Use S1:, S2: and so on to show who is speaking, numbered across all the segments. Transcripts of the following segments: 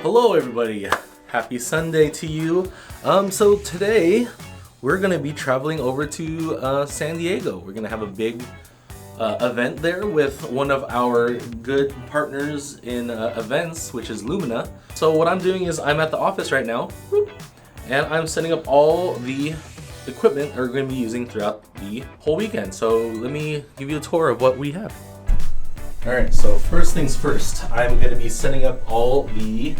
S1: Hello everybody, happy Sunday to you. So today we're gonna be traveling over to San Diego. We're gonna have a big event there with one of our good partners in events, which is Lumina. So what I'm doing is I'm at the office right now, and I'm setting up all the equipment that we're gonna be using throughout the whole weekend. So let me give you a tour of what we have. Alright, so first things first, I'm going to be setting up all the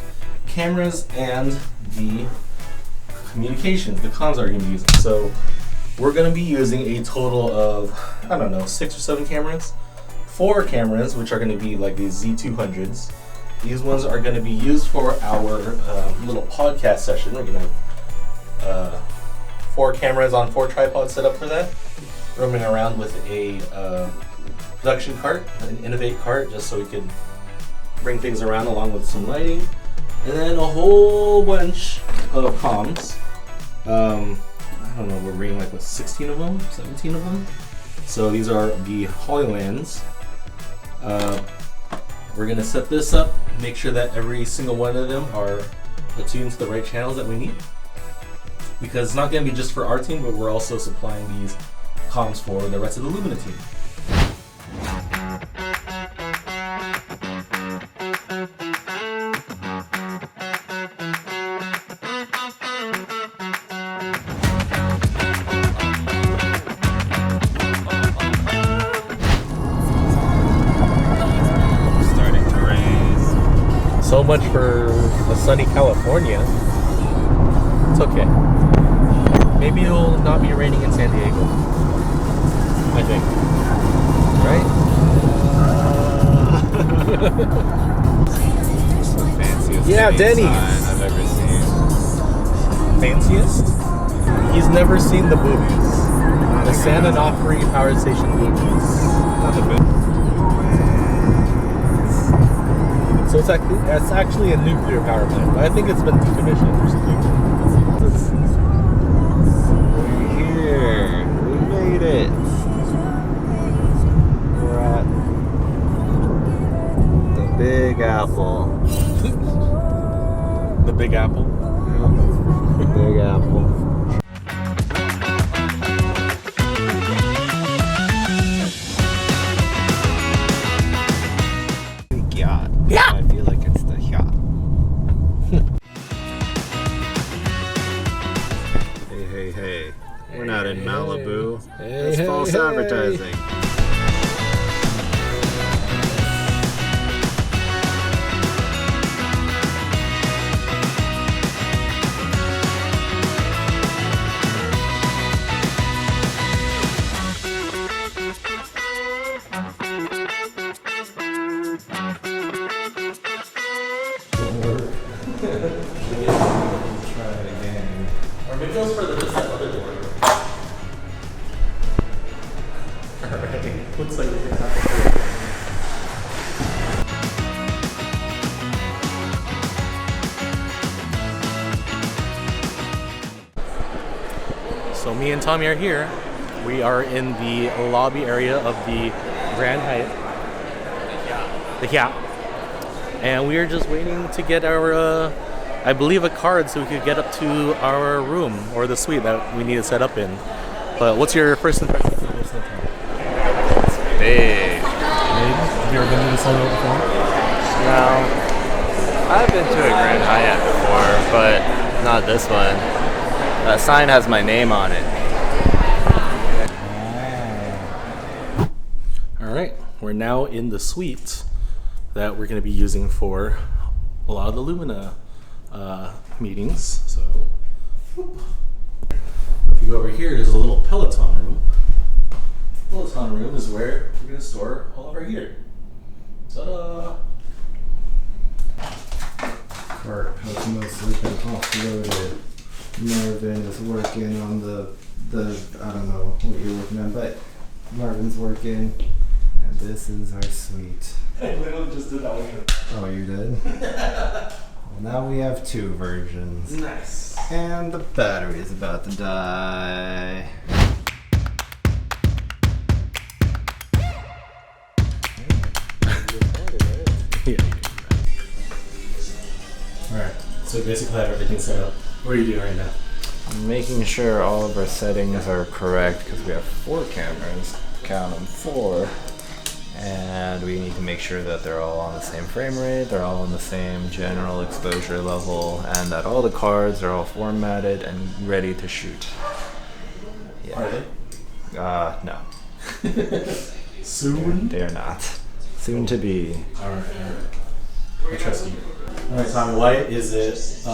S1: cameras and the communications, the comms that we're going to be using. So we're going to be using a total of, 6 or 7 cameras. 4 cameras, which are going to be like these Z200s. These ones are going to be used for our little podcast session. We're going to have 4 cameras on 4 tripods set up for that. Roaming around with a production cart, an Innovate cart, just so we could bring things around along with some lighting. And then a whole bunch of comms. We're bringing like 16 of them, 17 of them. So these are the Holylands. We're gonna set this up, make sure that every single one of them are attuned to the right channels that we need. Because it's not gonna be just for our team, but we're also supplying these comms for the rest of the Lumina team. So much for a sunny California. It's okay. Maybe it'll not be raining in San Diego. I think. Right?
S2: It's the fanciest
S1: Denny's
S2: sign I've ever seen.
S1: Fanciest? He's never seen the boobies. The San Onofre Power Station boobies.
S2: Not a bit.
S1: So it's actually a nuclear power plant, but I think it's been decommissioned or something.
S2: We're here. We made it. We're at the Big Apple.
S1: The Big Apple?
S2: The Big Apple.
S1: Yeah.
S2: I feel like it's the yacht. Hey. We're not in Malibu. That's false advertising.
S1: Try it again. Or maybe it was for this other door. Alright. Looks like it's happening. So me and Tommy are here. We are in the lobby area of the Grand Hyatt. The Hyatt. And we are just waiting to get our, I believe, a card so we could get up to our room or the suite that we need to set up in. But what's your first impression of this hotel?
S2: It's big.
S1: Have you ever been to this hotel before?
S2: No. I've been to a Grand Hyatt before, but not this one. That sign has my name on it.
S1: Alright, we're now in the suite that we're going to be using for a lot of the Lumina meetings. So, if you go over here, there's a little Peloton room. Peloton room is where we're going to store all of our gear. Ta-da!
S3: Cart has mostly been offloaded. Marvin is working on the I don't know what you're working on, but Marvin's working, and this is our suite.
S1: I literally just did that one.
S3: Oh, you did? Well, now we have 2 versions.
S1: Nice.
S3: And the battery is about to die.
S1: Yeah. So you basically have everything set up. What are you doing right now?
S2: I'm making sure all of our settings are correct because we have 4 cameras. Count them, 4. And we need to make sure that they're all on the same frame rate, they're all on the same general exposure level, and that all the cards are all formatted and ready to shoot. Yeah.
S1: Are they?
S2: No.
S1: Soon?
S2: They're not. Soon to be.
S1: Alright. I trust you. Alright, Tommy, why is it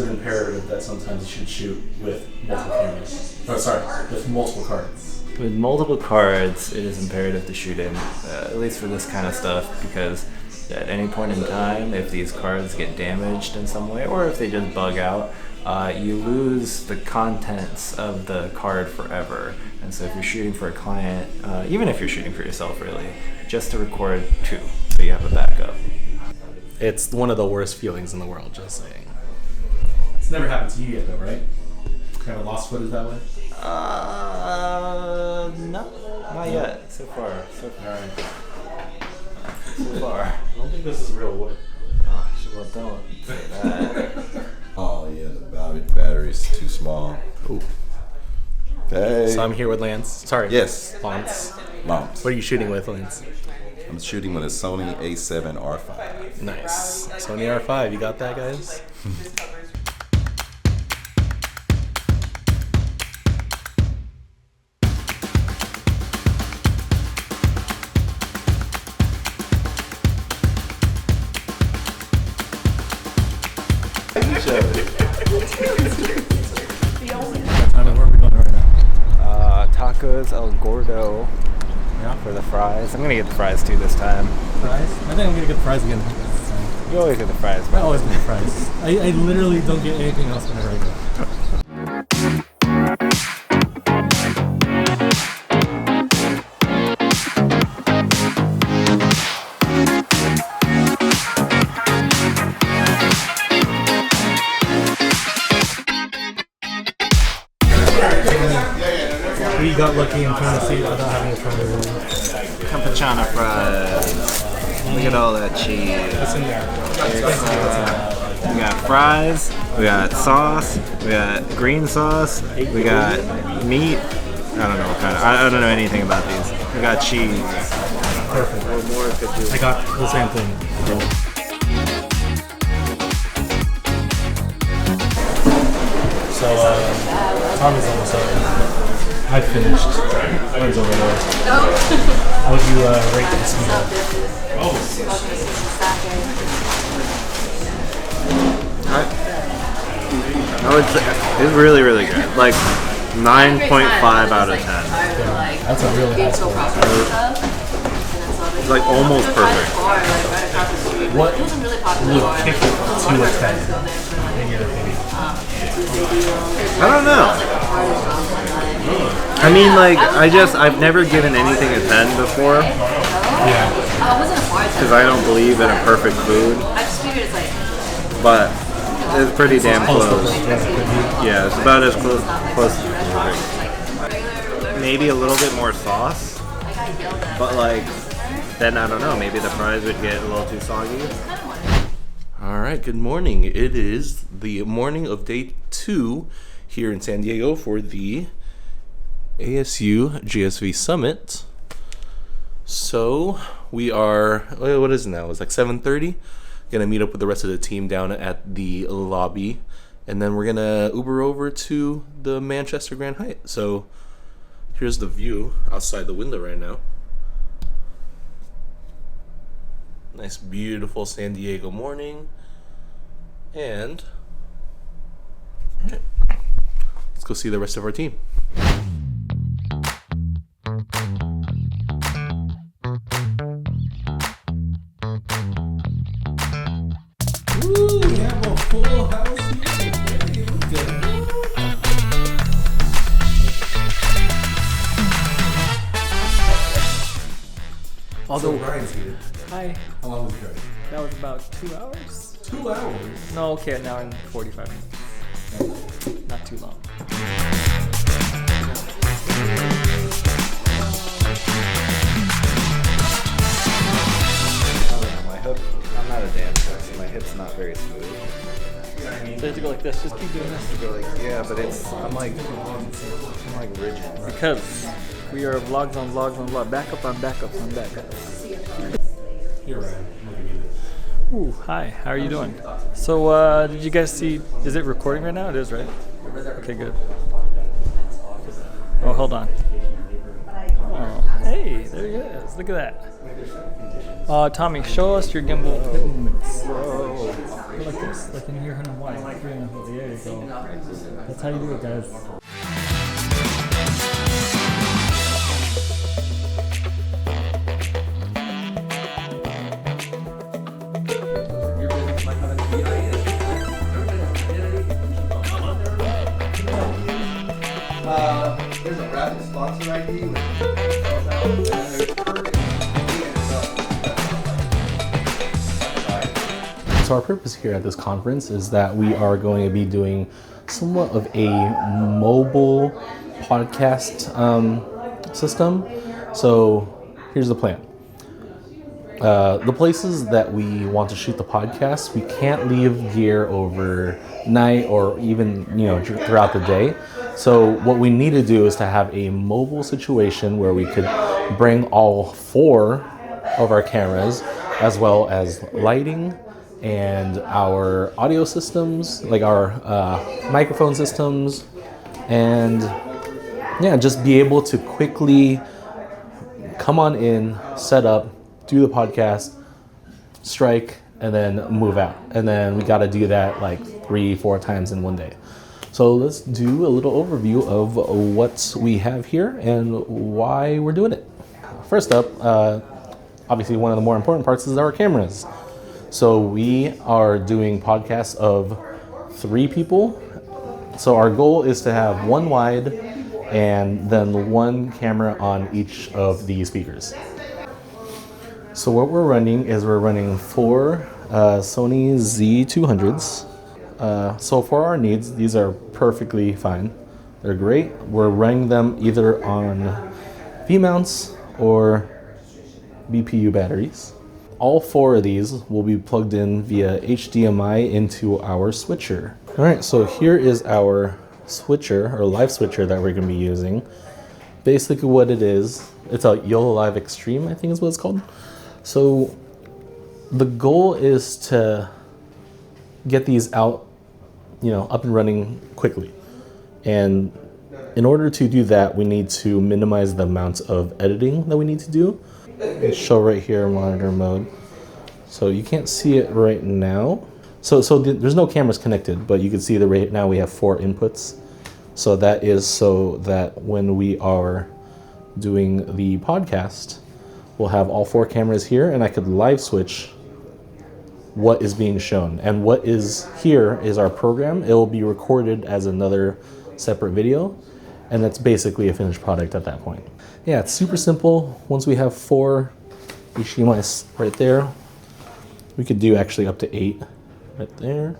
S1: imperative that sometimes you should shoot with multiple cameras? Oh, sorry, with multiple cards.
S2: With multiple cards, it is imperative to shoot in, at least for this kind of stuff, because at any point in time, if these cards get damaged in some way, or if they just bug out, you lose the contents of the card forever. And so if you're shooting for a client, even if you're shooting for yourself really, just to record 2, so you have a backup.
S1: It's one of the worst feelings in the world, just saying. It's never happened to you yet though, right? You haven't lost footage that way?
S2: No, not yet. So far.
S1: I don't think this is real wood.
S2: Oh, well, don't say that.
S4: Oh yeah, the battery's too small.
S1: Ooh.
S4: Hey.
S1: So I'm here with Lance. Sorry.
S4: Yes.
S1: Lance.
S4: Moms.
S1: What are you shooting with, Lance?
S4: I'm shooting with a Sony A7 R5.
S1: Nice. Sony R5. You got that, guys? Where are we going right now?
S2: Tacos El Gordo for the fries. I'm gonna get the fries too this time.
S1: Fries? I think I'm gonna get the fries again.
S2: You always get the fries,
S1: I
S2: bro.
S1: always get fries. I literally don't get anything else whenever I go. We got lucky and trying to see without having a front room.
S2: Campechana fries. Look at all that cheese.
S1: What's in there?
S2: We got fries, we got sauce, we got green sauce, we got meat. I don't know what kind of, I don't know anything about these. We got cheese.
S1: Perfect.
S2: What more could you?
S1: I got the same thing. So, Tommy's almost up. I finished. Mine's over there. How would you rate this meal?
S2: I would say it's really, really good. Like 9.5 out of 10.
S1: Yeah, that's a really high score.
S2: It's like almost perfect.
S1: What would kick it to a 10 in your opinion?
S2: I don't know. I mean, like, I've never given anything a 10 before.
S1: Yeah.
S2: Because I don't believe in a perfect food. But it's pretty damn close. Yeah, it's about as close as perfect. Maybe a little bit more sauce. But, like, then I don't know. Maybe the fries would get a little too soggy.
S1: All right, good morning. It is the morning of day 2 here in San Diego for the ASU GSV Summit. So we are, what is it now? It's like 7:30. Gonna meet up with the rest of the team down at the lobby, and then we're gonna Uber over to the Manchester Grand Hyatt. So here's the view outside the window right now. Nice, beautiful San Diego morning. And all right, let's go see the rest of our team. Ooh, we have a full house here. Hey, look at that.
S5: Although,
S1: Ryan's here.
S5: hi,
S1: How long was it going?
S5: that was about 2 hours?
S1: 2 hours.
S5: No, okay, now in 45 minutes. Not too long.
S2: My hip, I'm not a dancer, so my hip's not very smooth.
S5: So you have to go like this. Just keep doing this.
S2: Yeah, but I'm like rigid.
S5: Because we are vlogs on vlogs on vlogs. Backup on backups on backups.
S1: You're right.
S5: Ooh, hi. How are you doing? So, did you guys see? Is it recording right now? It is, right? Okay, good. Oh, hold on. Oh, hey, there he is. Look at that. Tommy, show us your gimbal movements. Whoa. Go like this. Like in here, and wide. There you go. That's how you do it, guys.
S3: There's a rapid sponsor ID.
S1: So our purpose here at this conference is that we are going to be doing somewhat of a mobile podcast system. So here's the plan. The places that we want to shoot the podcast, we can't leave gear overnight or even throughout the day. So what we need to do is to have a mobile situation where we could bring all 4 of our cameras, as well as lighting and our audio systems, like our microphone systems, and just be able to quickly come on in, set up, do the podcast, strike, and then move out. And then we got to do that like 3-4 times in one day. So let's do a little overview of what we have here and why we're doing it. First up, obviously one of the more important parts is our cameras. So we are doing podcasts of 3 people. So our goal is to have 1 wide and then 1 camera on each of the speakers. So what we're running is 4 Sony Z200s. So for our needs, these are perfectly fine. They're great. We're running them either on V-mounts or BPU batteries. All 4 of these will be plugged in via HDMI into our switcher. All right, so here is our switcher or live switcher that we're going to be using. Basically what it is, it's a YOLO Live Extreme, I think is what it's called. So the goal is to get these out, up and running quickly. And in order to do that, we need to minimize the amount of editing that we need to do. Let's show right here, monitor mode. So you can't see it right now. So there's no cameras connected, but you can see that right now we have 4 inputs. So that is so that when we are doing the podcast, we'll have all 4 cameras here, and I could live switch what is being shown. And what is here is our program. It will be recorded as another separate video, and that's basically a finished product at that point. Yeah, it's super simple. Once we have 4 HDMIs right there, we could do actually up to 8 right there.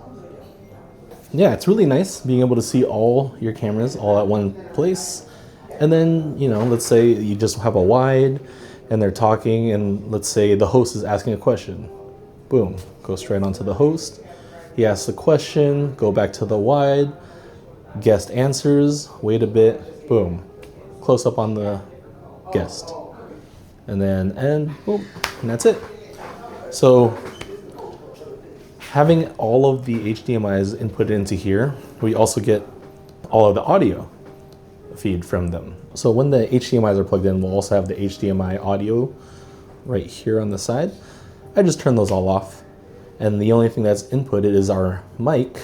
S1: Yeah, it's really nice being able to see all your cameras all at one place. And then, let's say you just have a wide and they're talking, and let's say the host is asking a question. Boom, go straight onto the host. He asks the question, go back to the wide, guest answers, wait a bit, boom, close up on the guest. And then boom, and that's it. So having all of the HDMIs input into here, we also get all of the audio feed from them. So when the HDMIs are plugged in, we'll also have the HDMI audio right here on the side. I just turn those all off. And the only thing that's inputted is our mic.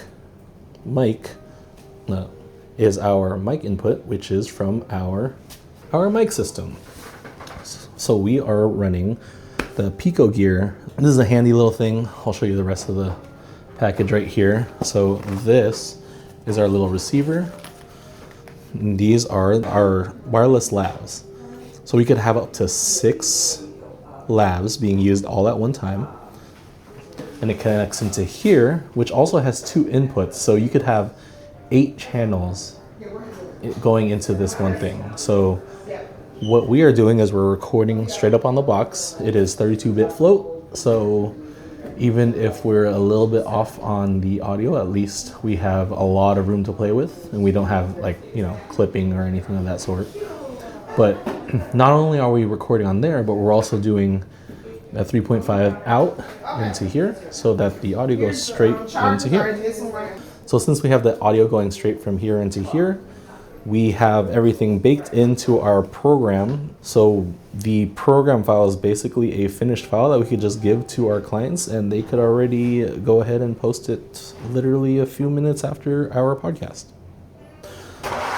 S1: Is our mic input, which is from our mic system. So we are running the Pico gear. This is a handy little thing. I'll show you the rest of the package right here. So this is our little receiver. And these are our wireless lavs. So we could have up to 6 lavs being used all at one time. And it connects into here, which also has 2 inputs. So you could have 8 channels going into this one thing. So what we are doing is we're recording straight up on the box. It is 32-bit float. So even if we're a little bit off on the audio, at least we have a lot of room to play with, and we don't have like, clipping or anything of that sort. But not only are we recording on there, but we're also doing a 3.5 out into here so that the audio goes straight into here. So since we have the audio going straight from here into here, we have everything baked into our program. So the program file is basically a finished file that we could just give to our clients, and they could already go ahead and post it literally a few minutes after our podcast.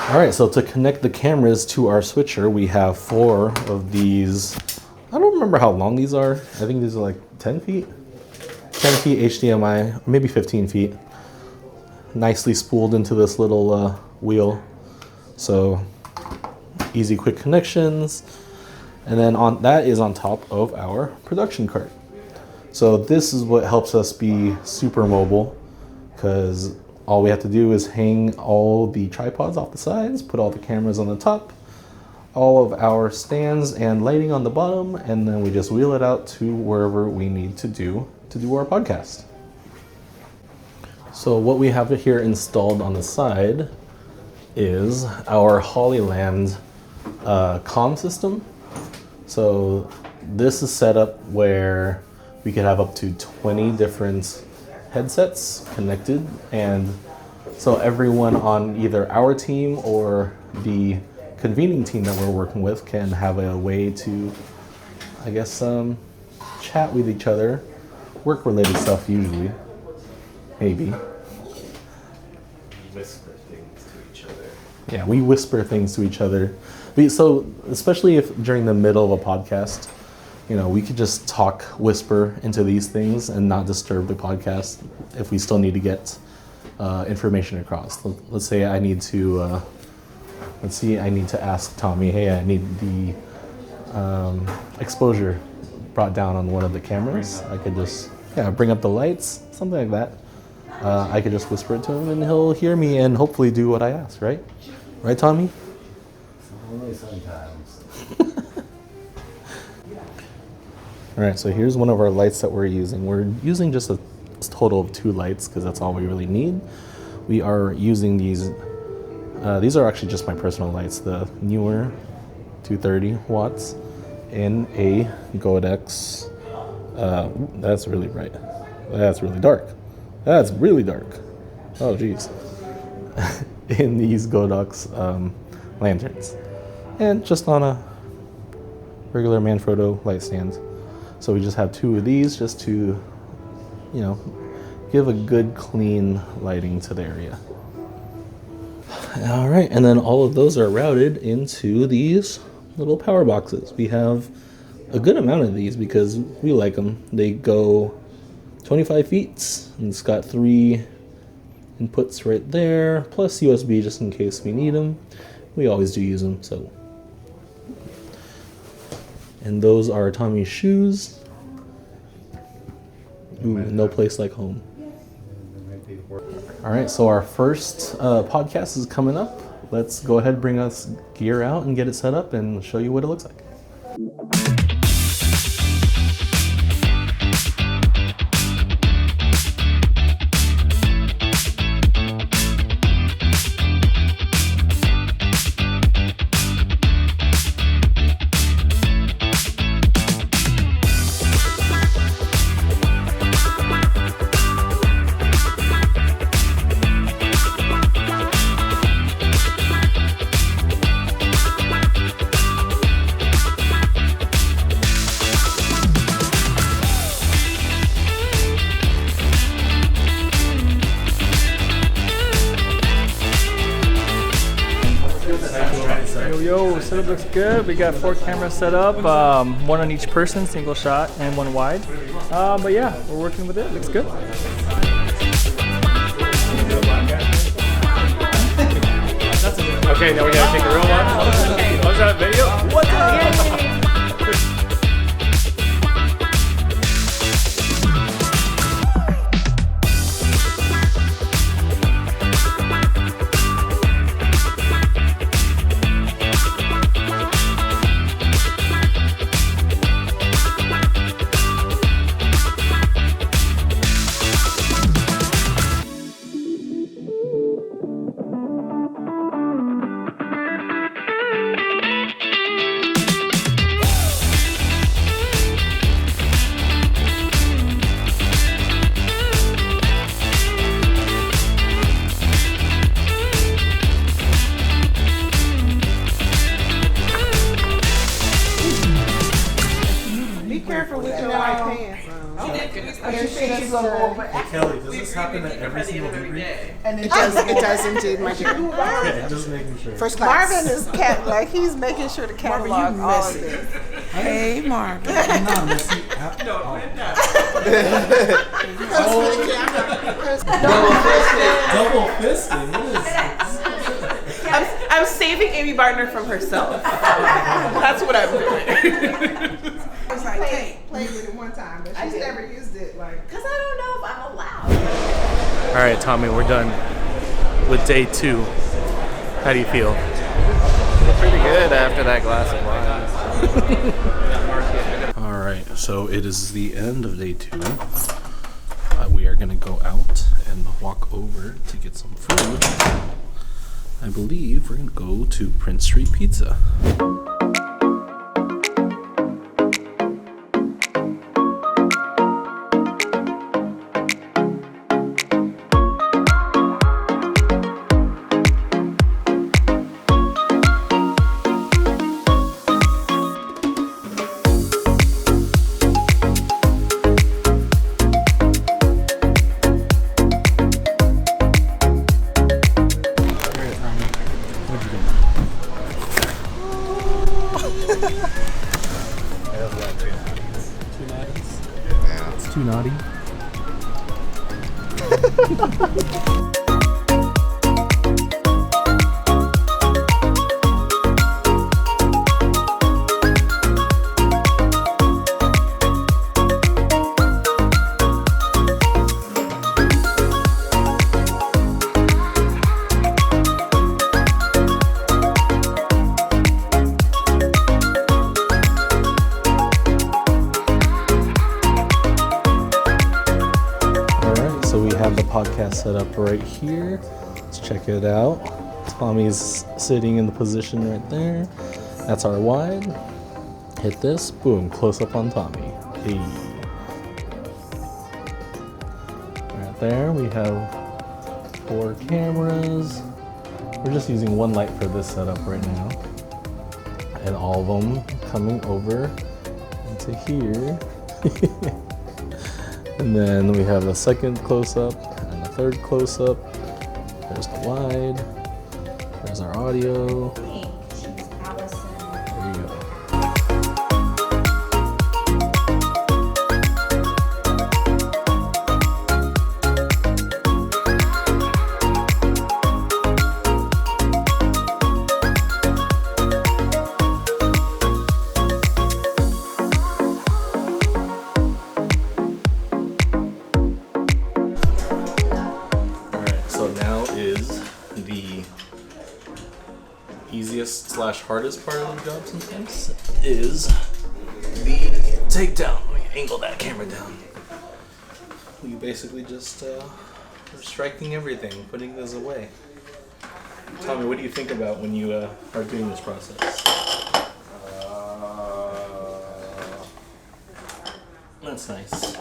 S1: All right, so to connect the cameras to our switcher, we have 4 of these. I don't remember how long these are. I think these are like 10 feet. 10 feet HDMI, maybe 15 feet. Nicely spooled into this little wheel. So easy, quick connections. And then that is on top of our production cart. So this is what helps us be super mobile, because all we have to do is hang all the tripods off the sides, put all the cameras on the top, all of our stands and lighting on the bottom, and then we just wheel it out to wherever we need to do our podcast. So what we have here installed on the side is our Hollyland comm system. So this is set up where we could have up to 20 different headsets connected, and so everyone on either our team or the convening team that we're working with can have a way to, I guess, chat with each other, work-related stuff usually, maybe.
S2: Whisper things to each other.
S1: Yeah, we whisper things to each other. So especially if during the middle of a podcast, we could just whisper into these things and not disturb the podcast if we still need to get information across. Let's say I need to, ask Tommy, hey, I need the exposure brought down on one of the cameras. I could just, bring up the lights, something like that. I could just whisper it to him and he'll hear me and hopefully do what I ask, right? Right, Tommy?
S3: Only sometimes.
S1: All right, so here's one of our lights that we're using. We're using just a total of 2 lights because that's all we really need. We are using these. These are actually just my personal lights, the newer 230 watts in a Godex. That's really bright. That's really dark. That's really dark. Oh, geez. In these Godox lanterns. And just on a regular Manfrotto light stand. So we just have 2 of these just to, give a good clean lighting to the area. All right, and then all of those are routed into these little power boxes. We have a good amount of these because we like them. They go 25 feet, and it's got 3 inputs right there, plus USB just in case we need them. We always do use them, so. And those are Tommy's shoes. Ooh, no place like home. All right, so our first podcast is coming up. Let's go ahead, bring us gear out and get it set up and show you what it looks like.
S5: Yo, setup looks good. We got 4 cameras set up, 1 on each person, single shot, and 1 wide. But yeah, we're working with it. Looks good.
S2: Okay, now we gotta take a real one. What's that video? What's up?
S6: with your white pants on.
S1: Hey, Kelly, does this happen at every single degree?
S6: And it does indeed, my dear.
S1: Okay, just making sure.
S6: First class.
S7: Marvin is like he's making sure to catalog all of this. Hey, Marvin.
S3: I'm not missing.
S1: Double fisting? What is
S8: I'm saving Amy Bartner from herself. That's what I'm doing.
S6: I was like, played with it one time, but she's never used it. Like,
S8: Because I don't know if I'm allowed.
S1: All right, Tommy, we're done with day 2. How do you feel?
S2: Pretty good after that glass of wine.
S1: All right, so it is the end of day 2. We are gonna go out and walk over to get some food. I believe we're gonna go to Prince Street Pizza. Too naughty. Have the podcast set up right here. Let's check it out. Tommy's sitting in the position right there. That's our wide. Hit this, boom, close up on Tommy. Hey. Right there, we have 4 cameras. We're just using one light for this setup right now. And all of them coming over into here. And then we have a second close-up and a third close-up. There's the wide. There's our audio. There you go. Easiest / hardest part of the job sometimes is the takedown. Let me angle that camera down. We basically just are striking everything, putting this away. Tommy, what do you think about when you are doing this process? That's nice.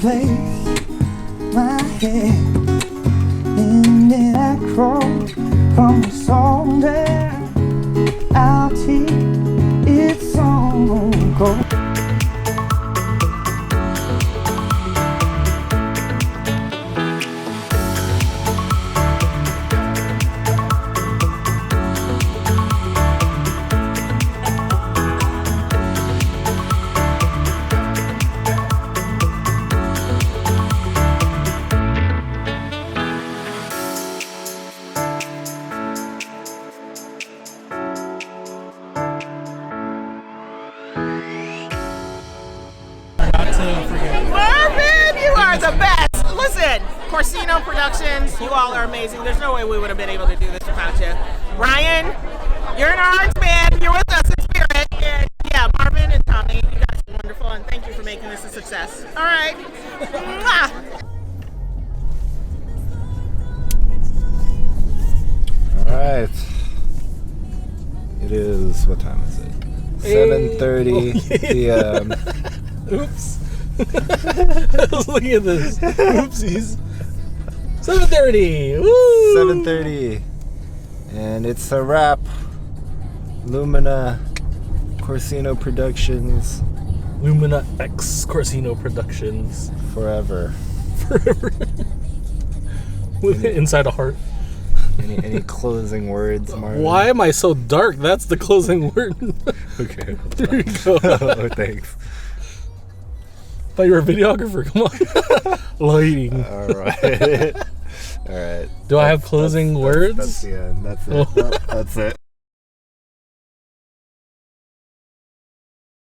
S9: Place my head and then I crawl from the song there
S3: party, it's on go.
S8: Marvin, you are the best. Listen, Corcino Productions, you all are amazing. There's no way we would have been able to do this without you. Brian, you're an orange man. You're with us in spirit. And yeah, Marvin and Tommy, you guys are wonderful, and thank you for making this a success. All right. Mwah.
S3: All right. It is, what time is it? 7:30 p.m.
S1: Oops. I was looking at this. Oopsies. 7:30. Woo!
S3: 7:30. And it's a wrap. Lumina, Corcino Productions.
S1: Lumina X Corcino Productions.
S3: Forever.
S1: Forever. With it inside a heart.
S3: Any closing words, Marvin?
S1: Why am I so dark? That's the closing word.
S3: Okay.
S1: There you go.
S3: Oh, thanks.
S1: Thought you were a videographer. Come on. Lighting.
S3: All right. All right.
S1: Do I have closing words?
S3: That's the end. That's it. That's it.